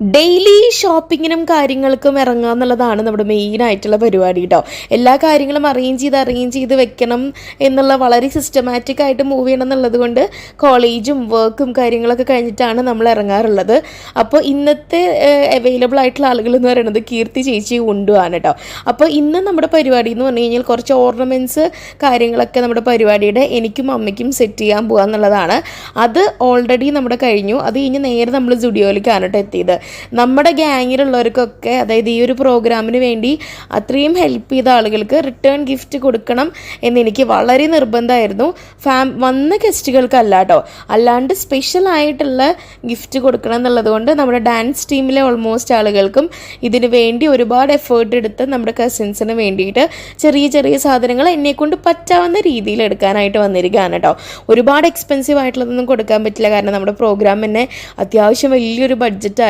Daily ഷോപ്പിങ്ങിനും കാര്യങ്ങൾക്കും ഇറങ്ങുക എന്നുള്ളതാണ് നമ്മുടെ മെയിൻ ആയിട്ടുള്ള പരിപാടി കേട്ടോ. എല്ലാ കാര്യങ്ങളും അറേഞ്ച് ചെയ്ത് വെക്കണം എന്നുള്ള വളരെ സിസ്റ്റമാറ്റിക് ആയിട്ട് മൂവ് ചെയ്യണം എന്നുള്ളത് കൊണ്ട് കോളേജും വർക്കും കാര്യങ്ങളൊക്കെ കഴിഞ്ഞിട്ടാണ് നമ്മൾ ഇറങ്ങാറുള്ളത്. അപ്പോൾ ഇന്നത്തെ അവൈലബിൾ ആയിട്ടുള്ള ആളുകൾ എന്ന് പറയുന്നത് കീർത്തി ചേച്ചി കൊണ്ടുപോകാൻ കേട്ടോ. അപ്പോൾ ഇന്ന് നമ്മുടെ പരിപാടി എന്ന് പറഞ്ഞു കഴിഞ്ഞാൽ കുറച്ച് ഓർണമെൻറ്റ്സ് കാര്യങ്ങളൊക്കെ നമ്മുടെ പരിപാടിയുടെ എനിക്കും അമ്മയ്ക്കും സെറ്റ് ചെയ്യാൻ പോകുക എന്നുള്ളതാണ്. അത് ഓൾറെഡി നമ്മുടെ കഴിഞ്ഞു. അത് കഴിഞ്ഞ് നേരെ നമ്മൾ സ്റ്റുഡിയോയിലേക്കാണ് കേട്ടോ എത്തിയത്. നമ്മുടെ ഗ്യാങ്ങിലുള്ളവർക്കൊക്കെ, അതായത് ഈ ഒരു പ്രോഗ്രാമിന് വേണ്ടി അത്രയും ഹെൽപ്പ് ചെയ്ത ആളുകൾക്ക് റിട്ടേൺ ഗിഫ്റ്റ് കൊടുക്കണം എന്നെനിക്ക് വളരെ നിർബന്ധമായിരുന്നു. വന്ന ഗസ്റ്റുകൾക്കല്ല കേട്ടോ, അല്ലാണ്ട് സ്പെഷ്യൽ ആയിട്ടുള്ള ഗിഫ്റ്റ് കൊടുക്കണം എന്നുള്ളത് കൊണ്ട് നമ്മുടെ ഡാൻസ് ടീമിലെ ഓൾമോസ്റ്റ് ആളുകൾക്കും ഇതിന് വേണ്ടി ഒരുപാട് എഫേർട്ട് എടുത്ത് നമ്മുടെ കസിൻസിന് വേണ്ടിയിട്ട് ചെറിയ ചെറിയ സാധനങ്ങൾ എന്നെക്കൊണ്ട് പറ്റാവുന്ന രീതിയിൽ എടുക്കാനായിട്ട് വന്നിരിക്കുകയാണ് കേട്ടോ. ഒരുപാട് എക്സ്പെൻസീവ് ആയിട്ടുള്ളതൊന്നും കൊടുക്കാൻ പറ്റില്ല, കാരണം നമ്മുടെ പ്രോഗ്രാം തന്നെ അത്യാവശ്യം വലിയൊരു ബഡ്ജറ്റ്